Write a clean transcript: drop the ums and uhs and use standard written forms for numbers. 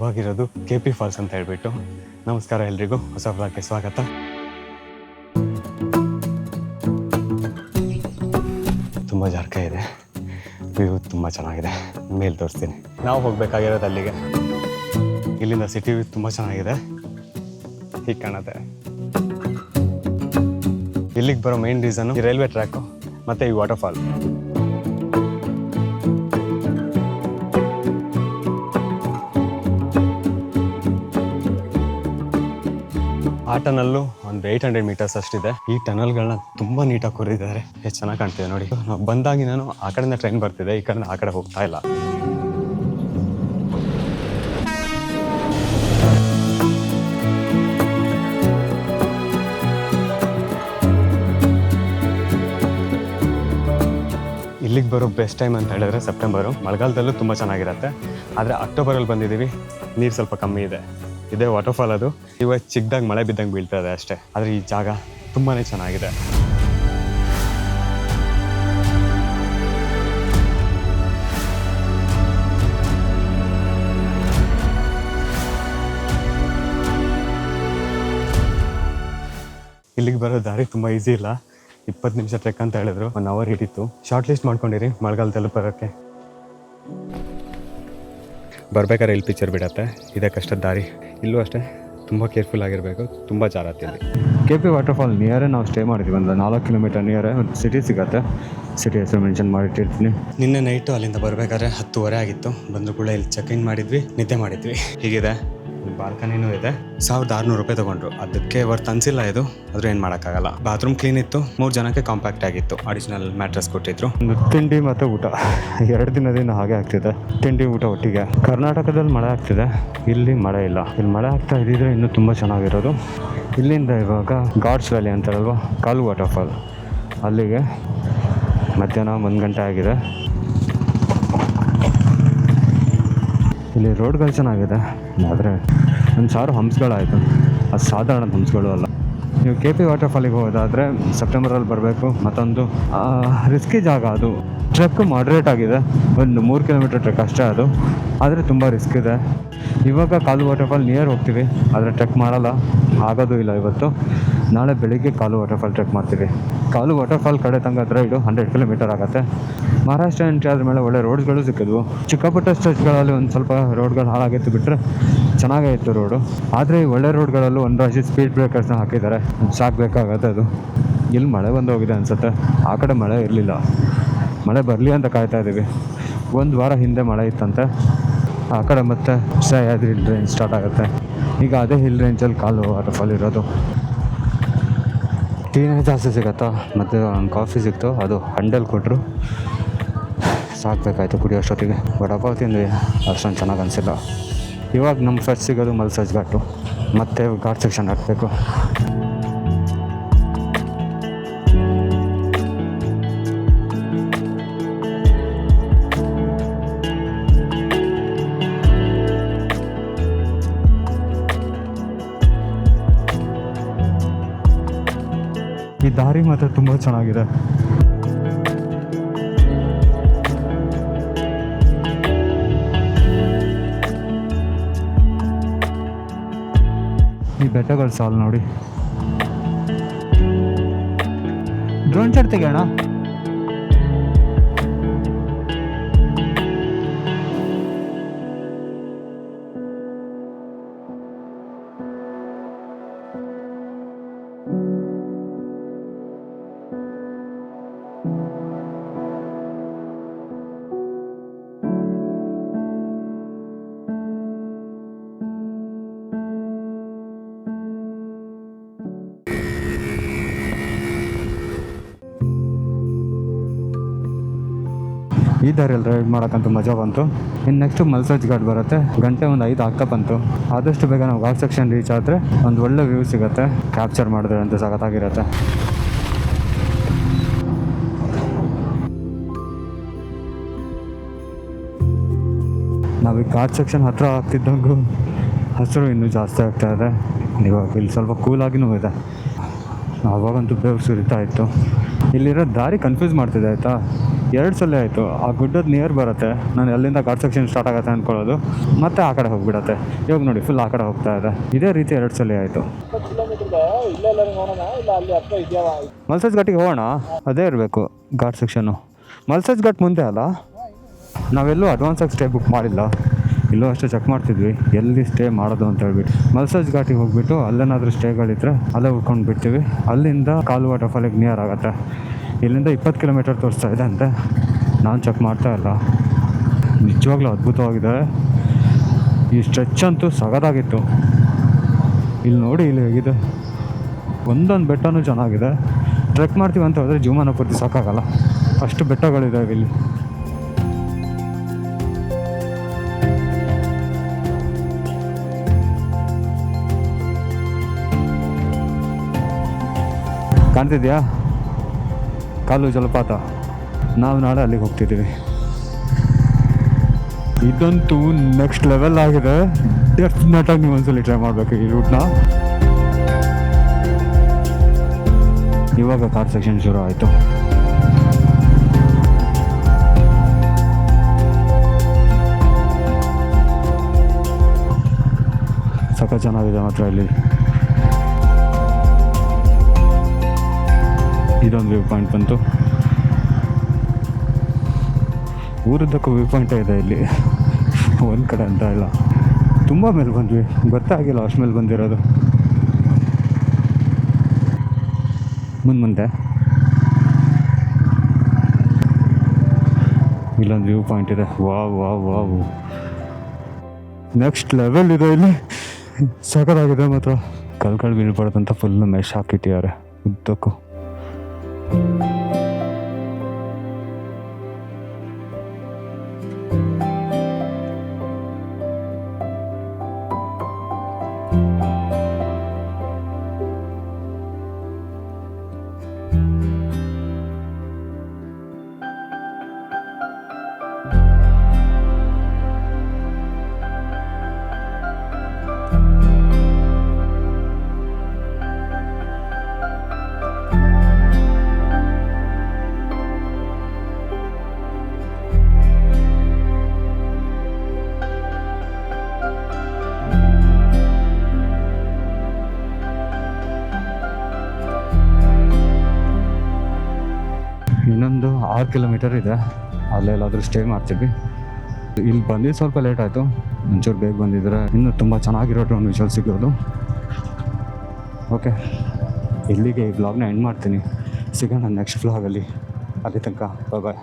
ಇವಾಗಿರೋದು KP falls ಅಂತ ಹೇಳ್ಬಿಟ್ಟು. ನಮಸ್ಕಾರ ಎಲ್ರಿಗೂ, ಹೊಸ ಬ್ಲಾಗ್ಗೆ ಸ್ವಾಗತ. ತುಂಬ ಜಾರ್ಕ ಇದೆ, ವ್ಯೂ ತುಂಬ ಚೆನ್ನಾಗಿದೆ, ಮೇಲೆ ತೋರಿಸ್ತೀನಿ. ನಾವು ಹೋಗಬೇಕಾಗಿರೋದು ಅಲ್ಲಿಗೆ. ಇಲ್ಲಿಂದ ಸಿಟಿ ವ್ಯೂ ತುಂಬ ಚೆನ್ನಾಗಿದೆ, ಹೀಗೆ ಕಾಣುತ್ತೆ. ಇಲ್ಲಿಗೆ ಬರೋ ಮೇನ್ ರೀಸನ್ನು ಈ ರೈಲ್ವೆ ಟ್ರ್ಯಾಕು ಮತ್ತು ಈ ವಾಟರ್ಫಾಲ್. ಆ ಟನಲ್ಲು ಒಂದು 800 ಮೀಟರ್ಸ್ ಅಷ್ಟಿದೆ. ಈ ಟನಲ್ಗಳನ್ನ ತುಂಬ ನೀಟಾಗಿ ಕೊರಿದ್ದಾರೆ, ಎಷ್ಟು ಚೆನ್ನಾಗಿ ಕಾಣ್ತಿದೆ ನೋಡಿ. ನಾವು ಬಂದಾಗಿ ನಾನು ಆ ಕಡೆಯಿಂದ ಟ್ರೈನ್ ಬರ್ತಿದೆ, ಈ ಕಡೆಯಿಂದ ಆ ಕಡೆ ಹೋಗ್ತಾ ಇಲ್ಲ. ಇಲ್ಲಿಗೆ ಬರೋ ಬೆಸ್ಟ್ ಟೈಮ್ ಅಂತ ಹೇಳಿದ್ರೆ ಸೆಪ್ಟೆಂಬರು. ಮಳೆಗಾಲದಲ್ಲೂ ತುಂಬ ಚೆನ್ನಾಗಿರುತ್ತೆ, ಆದರೆ ಅಕ್ಟೋಬರಲ್ಲಿ ಬಂದಿದ್ದೀವಿ, ನೀರು ಸ್ವಲ್ಪ ಕಮ್ಮಿ ಇದೆ. ಇದೇ ವಾಟರ್ಫಾಲ್. ಅದು ಇವತ್ತು ಚಿಕ್ಕದಾಗಿ ಮಳೆ ಬಿದ್ದಂಗೆ ಬೀಳ್ತಾ ಇದೆ ಅಷ್ಟೇ, ಆದರೆ ಈ ಜಾಗ ತುಂಬಾ ಚೆನ್ನಾಗಿದೆ. ಇಲ್ಲಿಗೆ ಬರೋ ದಾರಿ ತುಂಬ ಈಸಿ ಇಲ್ಲ, 20 ನಿಮಿಷ ಟ್ರೆಕ್ ಅಂತ ಹೇಳಿದ್ರು, 1 ಅವರ್ ಹಿಡಿತು. ಶಾರ್ಟ್ ಲಿಸ್ಟ್ ಮಾಡ್ಕೊಂಡಿರಿ ಮಳೆಗಾಲದಲ್ಲೂ ಬರೋಕ್ಕೆ. ಬರ್ಬೇಕಾದ್ರೆ ಇಲ್ಲಿ ಪಿಕ್ಚರ್ ಬಿಡತ್ತೆ, ಇದೇ ಕಷ್ಟದ ದಾರಿ. ಇಲ್ಲೂ ಅಷ್ಟೇ ತುಂಬ ಕೇರ್ಫುಲ್ ಆಗಿರಬೇಕು, ತುಂಬ ಜಾರತ್ತಿಲ್ಲಿ. KP ವಾಟರ್ಫಾಲ್ ನಿಯರೇ ನಾವು ಸ್ಟೇ ಮಾಡಿದ್ವಿ, ಒಂದು 4 ಕಿಲೋಮೀಟರ್ ನಿಯರೇ ಒಂದು ಸಿಟಿ ಸಿಗುತ್ತೆ. ಸಿಟಿ ಹೆಸರು ಮೆನ್ಷನ್ ಮಾಡಿಟ್ಟಿರ್ತೀನಿ. ನಿನ್ನೆ ನೈಟು ಅಲ್ಲಿಂದ ಬರಬೇಕಾದ್ರೆ 10:30 ಆಗಿತ್ತು. ಬಂದರೂ ಕೂಡ ಇಲ್ಲಿ ಚೆಕ್ ಇನ್ ಮಾಡಿದ್ವಿ, ನಿದ್ದೆ ಮಾಡಿದ್ವಿ. ಹೀಗಿದೆ, ಬಾಲ್ಕನಿನೂ ಇದೆ. 1600 ರೂಪಾಯಿ ತೊಗೊಂಡ್ರು, ಅದಕ್ಕೆ ವರ್ತ್ ಅನ್ಸಿಲ್ಲ ಇದು, ಆದರೂ ಏನು ಮಾಡೋಕ್ಕಾಗಲ್ಲ. ಬಾತ್ರೂಮ್ ಕ್ಲೀನ್ ಇತ್ತು, 3 ಜನಕ್ಕೆ ಕಾಂಪ್ಯಾಕ್ಟ್ ಆಗಿತ್ತು. ಅಡಿಷನಲ್ ಮ್ಯಾಟ್ರೆಸ್ ಕೊಟ್ಟಿದ್ರು. ತಿಂಡಿ ಮತ್ತು ಊಟ 2 ದಿನದಿಂದ ಹಾಗೆ ಆಗ್ತಿದೆ, ತಿಂಡಿ ಊಟ ಒಟ್ಟಿಗೆ. ಕರ್ನಾಟಕದಲ್ಲಿ ಮಳೆ ಆಗ್ತಿದೆ, ಇಲ್ಲಿ ಮಳೆ ಇಲ್ಲ. ಇಲ್ಲಿ ಮಳೆ ಆಗ್ತಾ ಇದ್ದಿದ್ರೆ ಇನ್ನೂ ತುಂಬ ಚೆನ್ನಾಗಿರೋದು. ಇಲ್ಲಿಂದ ಇವಾಗ ಗಾಡ್ಸ್ ವ್ಯಾಲಿ ಅಂತಾರಲ್ವ, ಕಾಲು ವಾಟರ್ಫಾಲ್, ಅಲ್ಲಿಗೆ ಮಧ್ಯಾಹ್ನ 1 ಗಂಟೆ ಆಗಿದೆ. ಇಲ್ಲಿ ರೋಡ್ಗಳು ಚೆನ್ನಾಗಿದೆ, ಆದರೆ ಒಂದು 1000 ಹಂಪ್ಸ್ಗಳಾಯಿತು, ಅದು ಸಾಧಾರಣ ಹಂಪ್ಸ್ಗಳು ಅಲ್ಲ. ನೀವು KP ವಾಟರ್ಫಾಲಿಗೆ ಹೋಗೋದಾದರೆ ಸೆಪ್ಟೆಂಬರಲ್ಲಿ ಬರಬೇಕು. ಮತ್ತೊಂದು ರಿಸ್ಕಿ ಜಾಗ ಅದು. ಟ್ರೆಕ್ ಮಾಡ್ರೇಟ್ ಆಗಿದೆ, ಒಂದು 3 ಕಿಲೋಮೀಟರ್ ಟ್ರೆಕ್ ಅಷ್ಟೇ ಅದು, ಆದರೆ ತುಂಬ ರಿಸ್ಕ್ ಇದೆ. ಇವಾಗ ಕಾಲು ವಾಟರ್ಫಾಲ್ ನಿಯರ್ ಹೋಗ್ತೀವಿ, ಆದರೆ ಟ್ರೆಕ್ ಮಾಡಲ್ಲ, ಆಗೋದು ಇಲ್ಲ ಇವತ್ತು. ನಾಳೆ ಬೆಳಿಗ್ಗೆ ಕಾಲು ವಾಟರ್ಫಾಲ್ ಟ್ರೆಕ್ ಮಾಡ್ತೀವಿ. ಕಾಲು ವಾಟರ್ಫಾಲ್ ಕಡೆ ತಂಗತ್ರ ಇದು 100 ಕಿಲೋಮೀಟರ್ ಆಗುತ್ತೆ. ಮಹಾರಾಷ್ಟ್ರ ಎಂಟ್ರಿ ಆದಮೇಲೆ ಒಳ್ಳೆ ರೋಡ್ಸ್ಗಳು ಸಿಕ್ಕಿದ್ವು. ಚಿಕ್ಕಪುಟ್ಟ ಸ್ಟ್ರೆಚ್ಗಳಲ್ಲಿ ಒಂದು ಸ್ವಲ್ಪ ರೋಡ್ಗಳು ಹಾಳಾಗಿತ್ತು, ಬಿಟ್ಟರೆ ಚೆನ್ನಾಗೇ ಇತ್ತು ರೋಡು. ಆದರೆ ಈ ಒಳ್ಳೆ ರೋಡ್ಗಳಲ್ಲೂ ಒಂದು ರಾಶಿ ಸ್ಪೀಡ್ ಬ್ರೇಕರ್ಸ್ನ ಹಾಕಿದ್ದಾರೆ, ಸಾಕಬೇಕಾಗತ್ತೆ ಅದು. ಇಲ್ಲಿ ಮಳೆ ಬಂದು ಹೋಗಿದೆ ಅನಿಸುತ್ತೆ, ಆ ಕಡೆ ಮಳೆ ಇರಲಿಲ್ಲ. ಮಳೆ ಬರಲಿ ಅಂತ ಕಾಯ್ತಾ ಇದ್ದೀವಿ. 1 ವಾರ ಹಿಂದೆ ಮಳೆ ಇತ್ತಂತೆ, ಆ ಕಡೆ ಮತ್ತೆ ಸಹ್ಯಾದ್ರಿ ಹಿಲ್ ರೇಂಜ್ ಸ್ಟಾರ್ಟ್ ಆಗುತ್ತೆ. ಈಗ ಅದೇ ಹಿಲ್ ರೇಂಜಲ್ಲಿ ಕಾಲು ವಾಟರ್ಫಾಲ್ ಇರೋದು. ಟೀನೇ ಜಾಸ್ತಿ ಸಿಗುತ್ತಾ, ಮತ್ತು ಒಂದು ಕಾಫಿ ಸಿಕ್ತು, ಅದು 100 ಕೊಟ್ಟರು, ಸಾಕಬೇಕಾಯ್ತು ಕುಡಿಯೋಷ್ಟೊತ್ತಿಗೆ. ವಡಪಾವ್ ತಿಂದ್ವಿ, ಅಷ್ಟೊಂದು ಚೆನ್ನಾಗಿ ಅನಿಸಿಲ್ಲ. ಇವಾಗ ನಮ್ಮ ಫಸ್ಟ್ ಸಿಗೋದು ಮಲ್ಸಜ್ ಘಾಟು, ಮತ್ತು ಘಾಟ್ ಸೆಕ್ಷನ್ ಹಾಕಬೇಕು. ಈ ದಾರಿ ಮಾತ್ರ ತುಂಬ ಚೆನ್ನಾಗಿದೆ. ಈ ಬೆಟ್ಟಗಳ ಸಾಲು ನೋಡಿ. ಡ್ರೋನ್ ಶಾಟ್ ತೆಗೆಯೋಣ. ಈ ದಾರಿಯಲ್ಲಿ ರೈಡ್ ಮಾಡೋಕ್ಕಂತೂ ಮಜಾ ಬಂತು. ಇನ್ನು ನೆಕ್ಸ್ಟು ಮಲ್ಸಜ್ ಘಾಟ್ ಬರುತ್ತೆ, ಗಂಟೆ ಒಂದು 5 ಆಗ್ತಾ ಬಂತು. ಆದಷ್ಟು ಬೇಗ ನಾವು ಘಾಟ್ ಸೆಕ್ಷನ್ ರೀಚ್ ಆದರೆ ಒಂದು ಒಳ್ಳೆ ವ್ಯೂ ಸಿಗುತ್ತೆ, ಕ್ಯಾಪ್ಚರ್ ಮಾಡಿದ್ರೆ ಅಂತ ಸಖತ್ತಾಗಿರುತ್ತೆ. ನಾವೀಗ ಘಾಟ್ ಸೆಕ್ಷನ್ ಹತ್ರ ಆಗ್ತಿದ್ದಂಗೂ ಹಸಿರು ಇನ್ನೂ ಜಾಸ್ತಿ ಆಗ್ತಾ ಇದೆ. ಇವಾಗ ಇಲ್ಲಿ ಸ್ವಲ್ಪ ಕೂಲಾಗಿನೂ ಇದೆ, ಆವಾಗಂತೂ ಬೇವು ಸುರಿತಾ ಇತ್ತು. ಇಲ್ಲಿರೋ ದಾರಿ ಕನ್ಫ್ಯೂಸ್ ಮಾಡ್ತಿದೆ ಆಯಿತಾ. 2 ಸಲ ಆಯಿತು. ಆ ಗುಡ್ಡದ ನಿಯರ್ ಬರುತ್ತೆ, ನಾನು ಅಲ್ಲಿಂದ ಘಾಟ್ ಸೆಕ್ಷನ್ ಸ್ಟಾರ್ಟ್ ಆಗುತ್ತೆ ಅಂದ್ಕೊಳ್ಳೋದು, ಮತ್ತೆ ಆ ಕಡೆ ಹೋಗ್ಬಿಡತ್ತೆ. ಇವಾಗ ನೋಡಿ ಫುಲ್ ಆ ಕಡೆ ಹೋಗ್ತಾ ಇದೆ. ಇದೇ ರೀತಿ 2 ಸಲ ಆಯಿತು. ಮಲ್ಸಸ್ ಘಾಟಿಗೆ ಹೋಗೋಣ, ಅದೇ ಇರಬೇಕು ಘಾಟ್ ಸೆಕ್ಷನ್ನು. ಮಲ್ಸಸ್ ಘಾಟ್ ಮುಂದೆ ಅಲ್ಲ, ನಾವೆಲ್ಲೂ ಅಡ್ವಾನ್ಸಾಗಿ ಸ್ಟೇ ಬುಕ್ ಮಾಡಿಲ್ಲ. ಇಲ್ಲೂ ಅಷ್ಟೇ ಚೆಕ್ ಮಾಡ್ತಿದ್ವಿ ಎಲ್ಲಿ ಸ್ಟೇ ಮಾಡೋದು ಅಂತ ಹೇಳ್ಬಿಟ್ಟು. ಮಲ್ಸಸ್ ಘಾಟಿಗೆ ಹೋಗ್ಬಿಟ್ಟು ಅಲ್ಲೇನಾದರೂ ಸ್ಟೇಗಳಿದ್ರೆ ಅಲ್ಲೇ ಉಳ್ಕೊಂಡು ಬಿಡ್ತೀವಿ. ಅಲ್ಲಿಂದ ಕಾಲು ವಾಟರ್ಫಾಲಿಗೆ ನಿಯರ್ ಆಗುತ್ತೆ. ಇಲ್ಲಿಂದ 20 ಕಿಲೋಮೀಟರ್ ತೋರಿಸ್ತಾ ಇದೆ ಅಂತೆ. ನಾನು ಚೆಕ್ ಮಾಡ್ತಾ ಇಲ್ಲ. ನಿಜವಾಗ್ಲೂ ಅದ್ಭುತವಾಗಿದೆ. ಈ ಸ್ಟ್ರೆಚ್ ಅಂತೂ ಸಗದಾಗಿತ್ತು. ಇಲ್ಲಿ ನೋಡಿ, ಇಲ್ಲಿ ಹೇಗಿದೆ, ಒಂದೊಂದು ಬೆಟ್ಟನೂ ಚೆನ್ನಾಗಿದೆ. ಟ್ರೆಕ್ ಮಾಡ್ತೀವಿ ಅಂತ ಹೇಳಿದ್ರೆ ಜೀವಮಾನ ಪೂರ್ತಿ ಸಾಕಾಗಲ್ಲ, ಅಷ್ಟು ಬೆಟ್ಟಗಳಿದ್ದಾವೆ ಇಲ್ಲಿ. ಕಾಣ್ತಿದ್ಯಾ ಕಾಲು ಜಲಪಾತ? ನಾವು ನಾಳೆ ಅಲ್ಲಿಗೆ ಹೋಗ್ತಿದ್ದೀವಿ. ಇದಂತೂ ನೆಕ್ಸ್ಟ್ ಲೆವೆಲ್ ಆಗಿದೆ. ಡೆಫಿನೆಟಾಗಿ ನೀವು ಒಂದ್ಸಲಿ ಟ್ರೈ ಮಾಡಬೇಕು ಈ ರೂಟ್ನ. ಇವಾಗ ಘಾಟ್ ಸೆಕ್ಷನ್ ಶುರು ಆಯಿತು. ಸಖತ್ ಚೆನ್ನಾಗಿದೆ ಮಾತ್ರ ಇಲ್ಲಿ. ಇದೊಂದು ವ್ಯೂ ಪಾಯಿಂಟ್ ಬಂತು. ಊರದ್ದಕ್ಕೂ ವ್ಯೂ ಪಾಯಿಂಟೇ ಇದೆ ಇಲ್ಲಿ, ಒಂದು ಕಡೆ ಅಂತ ಇಲ್ಲ. ತುಂಬ ಮೇಲೆ ಬಂದ್ವಿ, ಗೊತ್ತಾಗಿಲ್ಲ ಅಷ್ಟು ಮೇಲೆ ಬಂದಿರೋದು. ಮುಂದೆ ಇಲ್ಲೊಂದು ವ್ಯೂ ಪಾಯಿಂಟ್ ಇದೆ. ವಾವ್ ನೆಕ್ಸ್ಟ್ ಲೆವೆಲ್ ಇದೆ ಇಲ್ಲಿ. ಸಖತ್ತಾಗಿದೆ ಮಾತ್ರ. ಕಲ್ಗಳು ಬೀಳ್ಬಾರ್ದಂತ ಫುಲ್ ಮೆಶ್ ಹಾಕಿಟ್ಟಿದ್ದಾರೆ ಉದ್ದಕ್ಕೂ. ಇನ್ನೊಂದು 6 ಕಿಲೋಮೀಟರ್ ಇದೆ, ಅಲ್ಲೆಲ್ಲಾದರೂ ಸ್ಟೇ ಮಾಡ್ತೀವಿ. ಇಲ್ಲಿ ಬಂದಿದ್ದು ಸ್ವಲ್ಪ ಲೇಟ್ ಆಯಿತು. ಒಂಚೂರು ಬೇಗ ಬಂದಿದ್ರೆ ಇನ್ನೂ ತುಂಬ ಚೆನ್ನಾಗಿರೋ ಡ್ರೋನ್ ವಿಷಲ್ ಸಿಗೋದು. ಓಕೆ, ಇಲ್ಲಿಗೆ ಈ ಬ್ಲಾಗ್ನ ಎಂಡ್ ಮಾಡ್ತೀನಿ. ಸಿಗೋಣ ನೆಕ್ಸ್ಟ್ ಬ್ಲಾಗಲ್ಲಿ. ಅಲ್ಲಿ ತನಕ ಬಾಯ್.